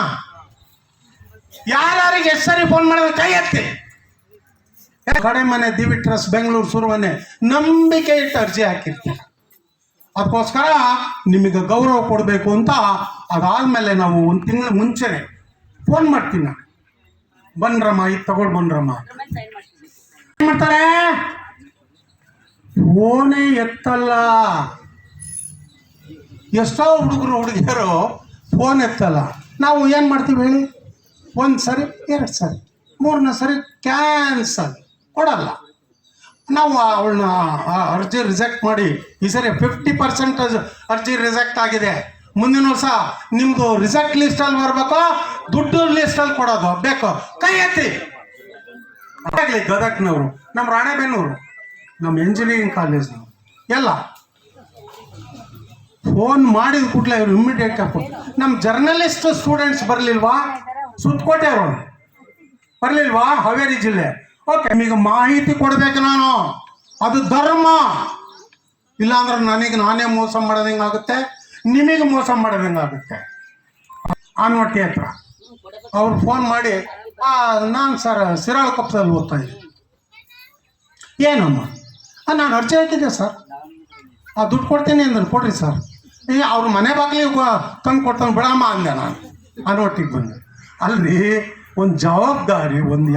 ಯಾರಿಗೆ ಎಷ್ಟು ಸರಿ ಫೋನ್ ಮಾಡಿದ್ರೆ ಕೈ ಎತ್ತಿ. ಕಡೆ ಮನೆ ದಿವಿಟ್ರಸ್, ಬೆಂಗಳೂರು, ಸುರುವನೆ ನಂಬಿಕೆ ಇಟ್ಟು ಅರ್ಜಿ ಹಾಕಿರ್ತೀವಿ. ಅದಕ್ಕೋಸ್ಕರ ನಿಮಗೆ ಗೌರವ ಕೊಡಬೇಕು ಅಂತ ಅದಾದಮೇಲೆ ನಾವು 1 ತಿಂಗಳು ಮುಂಚೆನೆ ಫೋನ್ ಮಾಡ್ತೀನಿ ನಾನು, ಬನ್ರಮ್ಮ ಇದು ತಗೊಳ್ ಬನ್ರಮ್ಮ. ಏನು ಮಾಡ್ತಾರೆ? ಫೋನೇ ಎತ್ತಲ್ಲ. ಎಷ್ಟೋ ಹುಡುಗರು ಹುಡುಗಿಯರು ಫೋನ್ ಎತ್ತಲ್ಲ. ನಾವು ಏನು ಮಾಡ್ತೀವಿ ಹೇಳಿ? 1 ಸರಿ 2 ಸರಿ 3ನೇ ಸರಿ ಕ್ಯಾನ್ಸಲ್, ಕೊಡಲ್ಲ. ನಾವು ಅವಳನ್ನ ಅರ್ಜಿ ರಿಜೆಕ್ಟ್ ಮಾಡಿ ಈ ಸರಿ 50% ಅರ್ಜಿ ರಿಜೆಕ್ಟ್ ಆಗಿದೆ. ಮುಂದಿನ ವರ್ಷ ನಿಮ್ಮದು ರಿಜೆಕ್ಟ್ ಲಿಸ್ಟಲ್ಲಿ ಬರಬೇಕು, ದುಡ್ಡು ಲಿಸ್ಟಲ್ಲಿ ಕೊಡೋದು ಬೇಕು. ಕೈ ಎತ್ತಿ. ಆಗಲಿ ಗದಗ್ನವರು, ನಮ್ಮ ರಾಣೆಬೆನ್ನೂರು, ನಮ್ಮ ಇಂಜಿನಿಯರಿಂಗ್ ಕಾಲೇಜ್ನವರು ಎಲ್ಲ ಫೋನ್ ಮಾಡಿದ ಕೂಡಲೇ ಇವರು ಇಮ್ಮಿಡಿಯೇಟ್ ಹಾಕಿ. ನಮ್ಮ ಜರ್ನಲಿಸ್ಟ್ ಸ್ಟೂಡೆಂಟ್ಸ್ ಬರಲಿಲ್ವಾ? ಸುತ್ತಕೋಟೆ ಅವರು ಬರಲಿಲ್ವಾ? ಹಾವೇರಿ ಜಿಲ್ಲೆ. ಓಕೆ, ನಿಮಗೆ ಮಾಹಿತಿ ಕೊಡಬೇಕು ನಾನು, ಅದು ಧರ್ಮ. ಇಲ್ಲಾಂದ್ರೆ ನನಗೆ ನಾನೇ ಮೋಸ ಮಾಡೋದಂಗಾಗುತ್ತೆ, ನಿಮಗೆ ಮೋಸ ಮಾಡೋದಂಗಾಗುತ್ತೆ. ಆನ್ವಟ್ಟಿ ಹತ್ರ ಅವ್ರು ಫೋನ್ ಮಾಡಿ, ನಾನು ಸರ್ ಸಿರಾಳಕೊಪ್ಪದಲ್ಲಿ ಓದ್ತಾ ಇದ್ದೀನಿ. ಏನಮ್ಮ? ನಾನು ಅರ್ಜಿ ಹಾಕಿದ್ದೆ ಸರ್, ದುಡ್ಡು ಕೊಡ್ತೀನಿ ಅಂದ್ರೆ ಕೊಡ್ರಿ ಸರ್. ಅವ್ರ ಮನೆ ಬಾಗಿಲಿಗೆ ತಂದು ಕೊಡ್ತಾನೆ ಬಿಡಮ್ಮ ಅಂದೆ ನಾನು. ಆನ್ವಟ್ಟಿಗೆ ಬಂದೆ. ಅಲ್ರಿ ಒಂದು ಜವಾಬ್ದಾರಿ, ಒಂದು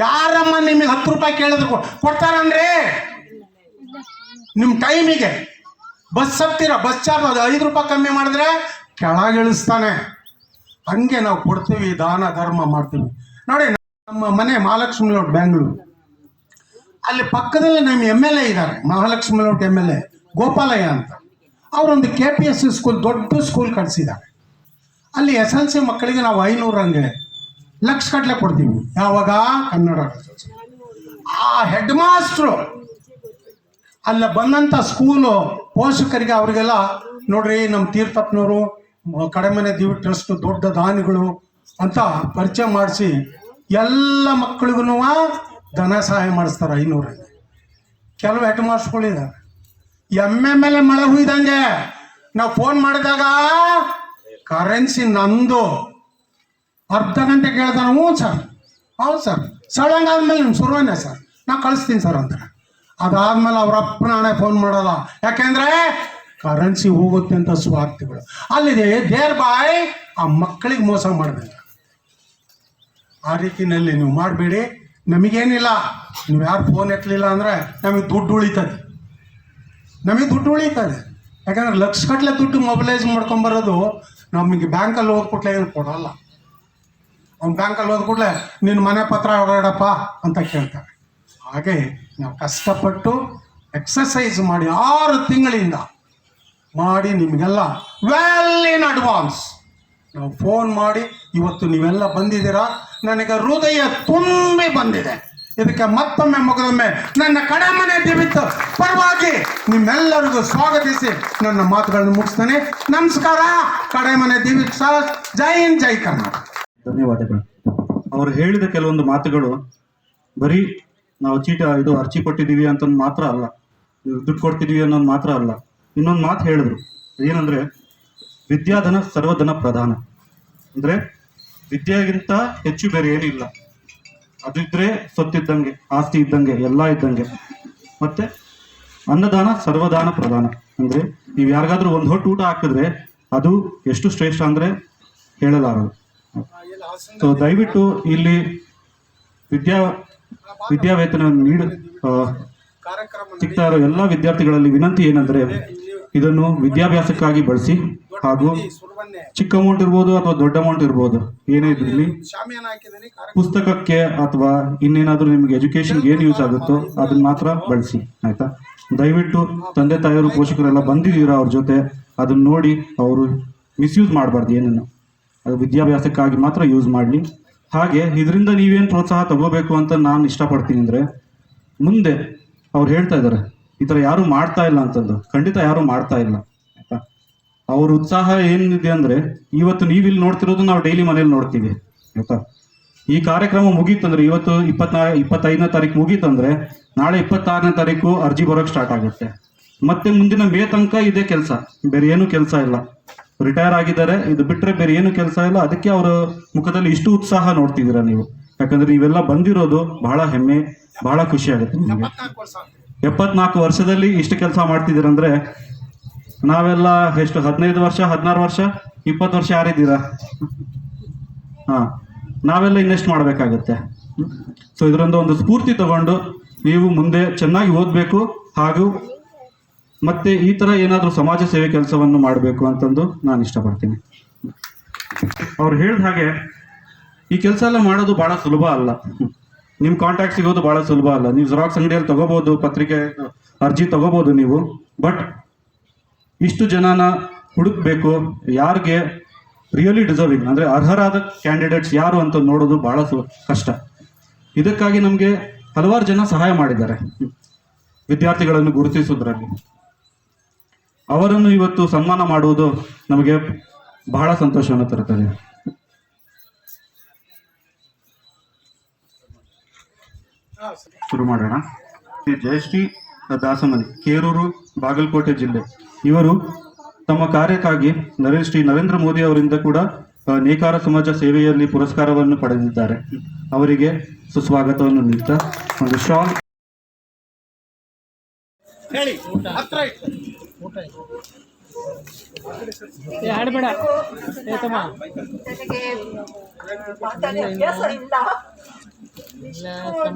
ಯಾರಮ್ಮ ನಿಮಗೆ 10 ರೂಪಾಯಿ ಕೇಳಿದ್ರು ಕೊಡ್ತಾರನ್ರಿ? ನಿಮ್ಮ ಟೈಮಿಗೆ ಬಸ್ ಹತ್ತಿರ ಬಸ್ ಚಾರ್ಜ್ ಅದು 5 ರೂಪಾಯಿ ಕಮ್ಮಿ ಮಾಡಿದ್ರೆ ಕೆಳಗಿಳಿಸ್ತಾನೆ. ಹಂಗೆ ನಾವು ಕೊಡ್ತೀವಿ, ದಾನ ಧರ್ಮ ಮಾಡ್ತೀವಿ. ನೋಡಿ, ನಮ್ಮ ಮನೆ ಮಹಾಲಕ್ಷ್ಮಿ ಲೇಔಟ್ ಬೆಂಗಳೂರು, ಅಲ್ಲಿ ಪಕ್ಕದಲ್ಲಿ ನಮ್ಮ MLA ಇದ್ದಾರೆ, ಮಹಾಲಕ್ಷ್ಮಿ ಲೇಔಟ್ MLA ಗೋಪಾಲಯ್ಯ ಅಂತ. ಅವರೊಂದು KPSC ಸ್ಕೂಲ್, ದೊಡ್ಡ ಸ್ಕೂಲ್ ಕಟ್ಸಿದ್ದಾರೆ. ಅಲ್ಲಿ SLC ಮಕ್ಕಳಿಗೆ ನಾವು 500 ಹಂಗೆ ಲಕ್ಷ ಗಟ್ಟಲೆ ಕೊಡ್ತೀವಿ. ಯಾವಾಗ? ಕನ್ನಡ ರಾಜ್ಯೋತ್ಸವ. ಆ ಹೆಡ್ ಮಾಸ್ಟ್ರು ಅಲ್ಲ ಬಂದಂಥ ಸ್ಕೂಲು ಪೋಷಕರಿಗೆ ಅವರಿಗೆಲ್ಲ ನೋಡ್ರಿ ನಮ್ಮ ತೀರ್ಥಪ್ಪನವರು ಕಡೆಮನೆ ದಿವ್ಯ ಟ್ರಸ್ಟ್ ದೊಡ್ಡ ದಾನಿಗಳು ಅಂತ ಪರಿಚಯ ಮಾಡಿಸಿ ಎಲ್ಲ ಮಕ್ಕಳಿಗೂ ಧನ ಸಹಾಯ ಮಾಡಿಸ್ತಾರೆ 500. ಕೆಲವು ಹೆಡ್ ಮಾಸ್ಟ್ರುಗಳಿದ್ದಾರೆ ಮೇಲೆ ಮಳೆ ಹುಯ್ದಂಗೆ ನಾವು ಫೋನ್ ಮಾಡಿದಾಗ ಕರೆನ್ಸಿ ನಂದು ಅರ್ಧ ಗಂಟೆ ಕೇಳ್ತಾನೆ. ಹ್ಞೂ ಸರ್, ಹೌದು ಸರ್, ಸಡಂಗಾದ್ಮೇಲೆ ನಿಮ್ಮ ಸುರುವನ್ನೇ ಸರ್ ನಾ ಕಳಿಸ್ತೀನಿ ಸರ್ ಅಂತಾರೆ. ಅದಾದ್ಮೇಲೆ ಅವ್ರ ಅಪ್ಪನ ಹಣೆ ಫೋನ್ ಮಾಡಲ್ಲ, ಯಾಕೆಂದ್ರೆ ಕರೆನ್ಸಿ ಹೋಗುತ್ತೆ ಅಂತ ಸ್ವಾರ್ಥಿಗಳು. ಅಲ್ಲಿದೆ ದೇರ್ ಬಾಯ್ ಆ ಮಕ್ಕಳಿಗೆ ಮೋಸ ಮಾಡಬೇಕು. ಆ ರೀತಿಯಲ್ಲಿ ನೀವು ಮಾಡಬೇಡಿ. ನಮಗೇನಿಲ್ಲ, ನೀವು ಯಾರು ಫೋನ್ ಎತ್ತಲಿಲ್ಲ ಅಂದರೆ ನಮಗೆ ದುಡ್ಡು ಉಳಿತದೆ, ಯಾಕಂದ್ರೆ ಲಕ್ಷಗಟ್ಟಲೆ ದುಡ್ಡು ಮೊಬೈಲೈಸ್ ಮಾಡ್ಕೊಂಬರೋದು ನಮಗೆ ಬ್ಯಾಂಕಲ್ಲಿ ಹೋದ್ಕೊಟ್ಲೆ ಏನು ಕೊಡಲ್ಲ. ಅವ್ನು ಬ್ಯಾಂಕಲ್ಲಿ ಹೋದ್ಕೊಟ್ಲೆ ನಿನ್ನ ಮನೆ ಪತ್ರ ಹೊರಡಪ್ಪ ಅಂತ ಕೇಳ್ತಾರೆ. ಹಾಗೆ ನಾವು ಕಷ್ಟಪಟ್ಟು ಎಕ್ಸಸೈಸ್ ಮಾಡಿ 6 ತಿಂಗಳಿಂದ ಮಾಡಿ ನಿಮಗೆಲ್ಲ ವೆಲ್ ಇನ್ ಅಡ್ವಾನ್ಸ್ ನಾವು ಫೋನ್ ಮಾಡಿ ಇವತ್ತು ನೀವೆಲ್ಲ ಬಂದಿದ್ದೀರಾ. ನನಗೆ ಹೃದಯ ತುಂಬಿ ಬಂದಿದೆ. ಇದಕ್ಕೆ ಮತ್ತೊಮ್ಮೆ ಮುಗಿದೊಮ್ಮೆ ನನ್ನ ಕಡೆಮನೆ ದಿವಿತ್ ಪರವಾಗಿ ನಿಮ್ಮೆಲ್ಲರಿಗೂ ಸ್ವಾಗತಿಸಿ ನನ್ನ ಮಾತುಗಳನ್ನು ಮುಗಿಸ್ತೇನೆ. ನಮಸ್ಕಾರ. ಕಡೆಮನೆ ದಿವಿತ್ ಸರ್. ಜೈ ಹಿಂದ್, ಜೈ ಕರ್ನಾಟಕ. ಧನ್ಯವಾದಗಳು. ಅವರು ಹೇಳಿದ ಕೆಲವೊಂದು ಮಾತುಗಳು ಬರೀ ನಾವು ಅರ್ಜಿ ಕೊಟ್ಟಿದ್ದೀವಿ ಅಂತ ಮಾತ್ರ ಅಲ್ಲ, ದುಡ್ಡು ಕೊಡ್ತಿದ್ದೀವಿ ಅನ್ನೋದು ಮಾತ್ರ ಅಲ್ಲ. ಇನ್ನೊಂದು ಮಾತು ಹೇಳಿದ್ರು, ಏನಂದರೆ ವಿದ್ಯಾಧನ ಸರ್ವಧನ ಪ್ರಧಾನ. ಅಂದರೆ ವಿದ್ಯೆಗಿಂತ ಹೆಚ್ಚು ಬೇರೆ ಏನಿಲ್ಲ. ಅದಿದ್ದರೆ ಸೊತ್ತಿದ್ದಂಗೆ, ಆಸ್ತಿ ಇದ್ದಂಗೆ, ಎಲ್ಲ ಇದ್ದಂಗೆ. ಮತ್ತು ಅನ್ನದಾನ ಸರ್ವದಾನ ಪ್ರಧಾನ. ಅಂದರೆ ನೀವು ಯಾರಿಗಾದ್ರೂ ಒಂದು ಹೊಟ್ಟು ಊಟ ಹಾಕಿದ್ರೆ ಅದು ಎಷ್ಟು ಶ್ರೇಷ್ಠ ಅಂದರೆ ಹೇಳಲಾರದು. ಸೊ ದಯವಿಟ್ಟು ಇಲ್ಲಿ ವಿದ್ಯಾವೇತನ ಸಿಗ್ತಾ ಇರೋ ಎಲ್ಲ ವಿದ್ಯಾರ್ಥಿಗಳಲ್ಲಿ ವಿನಂತಿ ಏನಂದರೆ ಇದನ್ನು ವಿದ್ಯಾಭ್ಯಾಸಕ್ಕಾಗಿ ಬಳಸಿ, ಹಾಗೂ ಚಿಕ್ಕ ಅಮೌಂಟ್ ಇರ್ಬೋದು ಅಥವಾ ದೊಡ್ಡ ಅಮೌಂಟ್ ಇರ್ಬೋದು, ಏನೇ ಇದ್ರಲ್ಲಿ ಪುಸ್ತಕಕ್ಕೆ ಅಥವಾ ಇನ್ನೇನಾದರೂ ನಿಮಗೆ ಎಜುಕೇಶನ್ಗೆ ಏನು ಯೂಸ್ ಆಗುತ್ತೋ ಅದನ್ನ ಮಾತ್ರ ಬಳಸಿ, ಆಯಿತಾ? ದಯವಿಟ್ಟು ತಂದೆ ತಾಯಿಯವರು ಪೋಷಕರೆಲ್ಲ ಬಂದಿದ್ದೀರಾ, ಅವ್ರ ಜೊತೆ ಅದನ್ನ ನೋಡಿ ಅವರು ಮಿಸ್ಯೂಸ್ ಮಾಡಬಾರ್ದು. ಏನನ್ನು ಅದು ವಿದ್ಯಾಭ್ಯಾಸಕ್ಕಾಗಿ ಮಾತ್ರ ಯೂಸ್ ಮಾಡಲಿ. ಹಾಗೆ ಇದರಿಂದ ನೀವೇನು ಪ್ರೋತ್ಸಾಹ ತಗೋಬೇಕು ಅಂತ ನಾನು ಇಷ್ಟಪಡ್ತೀನಿ ಅಂದರೆ, ಮುಂದೆ ಅವ್ರು ಹೇಳ್ತಾ ಇದ್ದಾರೆ ಈ ಥರ ಯಾರೂ ಮಾಡ್ತಾ ಇಲ್ಲ ಅಂತಂದು. ಖಂಡಿತ ಯಾರೂ ಮಾಡ್ತಾ ಇಲ್ಲ, ಆಯಿತಾ? ಅವ್ರ ಉತ್ಸಾಹ ಏನಿದೆ ಅಂದರೆ ಇವತ್ತು ನೀವಿಲ್ಲಿ ನೋಡ್ತಿರೋದು ನಾವು ಡೈಲಿ ಮನೇಲಿ ನೋಡ್ತೀವಿ, ಆಯಿತಾ? ಈ ಕಾರ್ಯಕ್ರಮ ಮುಗೀತಂದ್ರೆ ಇವತ್ತು 25ನೇ ತಾರೀಕು ಮುಗೀತಂದ್ರೆ ನಾಳೆ 26ನೇ ತಾರೀಕು ಅರ್ಜಿ ಬರೋಕ್ಕೆ ಸ್ಟಾರ್ಟ್ ಆಗುತ್ತೆ. ಮತ್ತೆ ಮುಂದಿನ ಮೇ ತನಕ ಇದೇ ಕೆಲಸ, ಬೇರೆ ಏನೂ ಕೆಲಸ ಇಲ್ಲ. ರಿಟೈರ್ ಆಗಿದ್ದಾರೆ, ಇದು ಬಿಟ್ಟರೆ ಬೇರೆ ಏನು ಕೆಲಸ ಇಲ್ಲ. ಅದಕ್ಕೆ ಅವರ ಮುಖದಲ್ಲಿ ಇಷ್ಟು ಉತ್ಸಾಹ ನೋಡ್ತಿದ್ದೀರಾ ನೀವು. ಯಾಕಂದರೆ ನೀವೆಲ್ಲ ಬಂದಿರೋದು ಬಹಳ ಹೆಮ್ಮೆ, ಬಹಳ ಖುಷಿ ಆಗುತ್ತೆ ನಿಮಗೆ. 74 ವರ್ಷದಲ್ಲಿ ಇಷ್ಟು ಕೆಲಸ ಮಾಡ್ತಿದ್ದೀರಂದರೆ ನಾವೆಲ್ಲ ಎಷ್ಟು 15 ವರ್ಷ 16 ವರ್ಷ 20 ವರ್ಷ ಯಾರಿದ್ದೀರಾ? ಹಾಂ, ನಾವೆಲ್ಲ ಇನ್ನೆಷ್ಟು ಮಾಡಬೇಕಾಗತ್ತೆ. ಸೊ ಇದರಿಂದ ಒಂದು ಸ್ಫೂರ್ತಿ ತಗೊಂಡು ನೀವು ಮುಂದೆ ಚೆನ್ನಾಗಿ ಓದಬೇಕು, ಹಾಗೂ ಮತ್ತೆ ಈ ಥರ ಏನಾದರೂ ಸಮಾಜ ಸೇವೆ ಕೆಲಸವನ್ನು ಮಾಡಬೇಕು ಅಂತಂದು ನಾನು ಇಷ್ಟಪಡ್ತೀನಿ. ಅವ್ರು ಹೇಳಿದ ಹಾಗೆ ಈ ಕೆಲಸ ಎಲ್ಲ ಮಾಡೋದು ಭಾಳ ಸುಲಭ ಅಲ್ಲ. ನಿಮ್ಮ ಕಾಂಟ್ಯಾಕ್ಟ್ ಸಿಗೋದು ಭಾಳ ಸುಲಭ ಅಲ್ಲ. ನೀವು ಜೆರಾಕ್ಸ್ ಅಂಗಡಿಯಲ್ಲಿ ತೊಗೋಬೋದು, ಪತ್ರಿಕೆ ಅರ್ಜಿ ತೊಗೋಬೋದು ನೀವು. ಬಟ್ ಇಷ್ಟು ಜನನ ಹುಡುಕಬೇಕು, ಯಾರಿಗೆ ರಿಯಲಿ ಡಿಸರ್ವಿಂಗ್ ಅಂದರೆ ಅರ್ಹರಾದ ಕ್ಯಾಂಡಿಡೇಟ್ಸ್ ಯಾರು ಅಂತ ನೋಡೋದು ಭಾಳ ಕಷ್ಟ. ಇದಕ್ಕಾಗಿ ನಮಗೆ ಹಲವಾರು ಜನ ಸಹಾಯ ಮಾಡಿದ್ದಾರೆ ವಿದ್ಯಾರ್ಥಿಗಳನ್ನು ಗುರುತಿಸೋದ್ರಲ್ಲಿ. ಅವರನ್ನು ಇವತ್ತು ಸನ್ಮಾನ ಮಾಡುವುದು ನಮಗೆ ಬಹಳ ಸಂತೋಷವನ್ನು ತರುತ್ತದೆ. ಶುರು ಮಾಡೋಣ. ಶ್ರೀ ಜಯಶ್ರೀ ದಾಸಮನಿ, ಕೇರೂರು, ಬಾಗಲಕೋಟೆ ಜಿಲ್ಲೆ. ಇವರು ತಮ್ಮ ಕಾರ್ಯಕ್ಕಾಗಿ ಶ್ರೀ ನರೇಂದ್ರ ಮೋದಿ ಅವರಿಂದ ಕೂಡ ನೇಕಾರ ಸಮಾಜ ಸೇವೆಯಲ್ಲಿ ಪುರಸ್ಕಾರವನ್ನು ಪಡೆದಿದ್ದಾರೆ. ಅವರಿಗೆ ಸುಸ್ವಾಗತವನ್ನು ನೀಡ್ತಾ ಒಂದು ಶಾಲ್. ಹಾಡಬೇಡ ನನಗೆ ಮಾತಾಡಿ ಅಭ್ಯಾಸ ಇಲ್ಲ.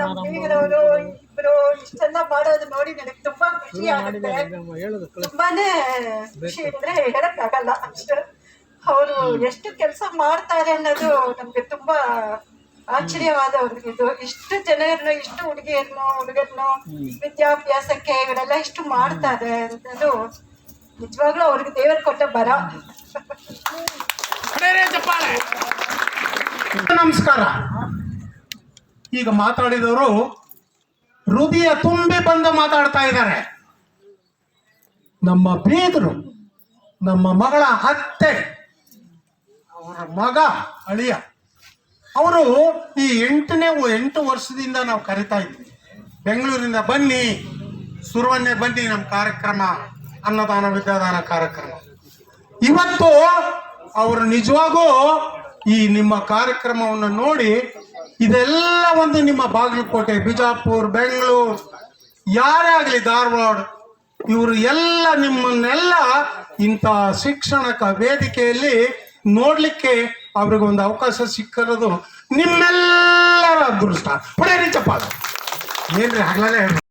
ನಮ್ಮವರು ಇಬ್ರು ಇಷ್ಟೆಲ್ಲ ಮಾಡೋದು ನೋಡಿ ನನಗೆ ತುಂಬಾ ಖುಷಿ ಆಗುತ್ತೆ. ತುಂಬಾನೇ ಖುಷಿ ಅಂದ್ರೆ ಹೇಳಕ್ಕಾಗಲ್ಲ ಅಷ್ಟು. ಅವರು ಎಷ್ಟು ಕೆಲಸ ಮಾಡ್ತಾರೆ ಅನ್ನೋದು ನಮ್ಗೆ ತುಂಬಾ ಆಶ್ಚರ್ಯವಾದವ್ರಿಗೆ. ಇದು ಇಷ್ಟು ಜನರನ್ನು, ಇಷ್ಟು ಹುಡುಗರನ್ನು ವಿದ್ಯಾಭ್ಯಾಸಕ್ಕೆ ಇವರೆಲ್ಲ ಇಷ್ಟು ಮಾಡ್ತಾರೆ ಅನ್ನೋದು ನಿಜವಾಗ್ಲೂ ಅವ್ರಿಗೆ ದೇವರು ಕೊಟ್ಟ ಬರ. ನಮಸ್ಕಾರ. ಈಗ ಮಾತಾಡಿದವರು ಹೃದಯ ತುಂಬಿ ಬಂದು ಮಾತಾಡ್ತಾ ಇದ್ದಾರೆ. ನಮ್ಮ ಬೀದರು, ನಮ್ಮ ಮಗಳ ಅತ್ತೆ, ಅವರ ಮಗ ಅಳಿಯ, ಅವರು ಈ 8 ವರ್ಷದಿಂದ ನಾವು ಕರಿತಾ ಇದ್ವಿ, ಬೆಂಗಳೂರಿಂದ ಬನ್ನಿ, ಸುರವನ್ನೇ ಬನ್ನಿ ನಮ್ಮ ಕಾರ್ಯಕ್ರಮ, ಅನ್ನದಾನ ವಿದ್ಯಾದಾನ ಕಾರ್ಯಕ್ರಮ. ಇವತ್ತು ಅವರು ನಿಜವಾಗೂ ಈ ನಿಮ್ಮ ಕಾರ್ಯಕ್ರಮವನ್ನು ನೋಡಿ, ಇದೆಲ್ಲ ಒಂದು ನಿಮ್ಮ ಬಾಗಲಕೋಟೆ, ಬಿಜಾಪುರ, ಬೆಂಗಳೂರು, ಯಾರೇ ಆಗಲಿ, ಧಾರವಾಡ, ಇವರು ಎಲ್ಲ ನಿಮ್ಮನ್ನೆಲ್ಲ ಇಂಥ ಶಿಕ್ಷಣಕ ವೇದಿಕೆಯಲ್ಲಿ ನೋಡ್ಲಿಕ್ಕೆ ಅವ್ರಿಗೊಂದು ಅವಕಾಶ ಸಿಕ್ಕಿರೋದು ನಿಮ್ಮೆಲ್ಲರ ಅದೃಷ್ಟ. ಪಡೆಯರಿ ಚಪ್ಪಾಳೆ. ಏನ್ರಿ ಹಗಲೇ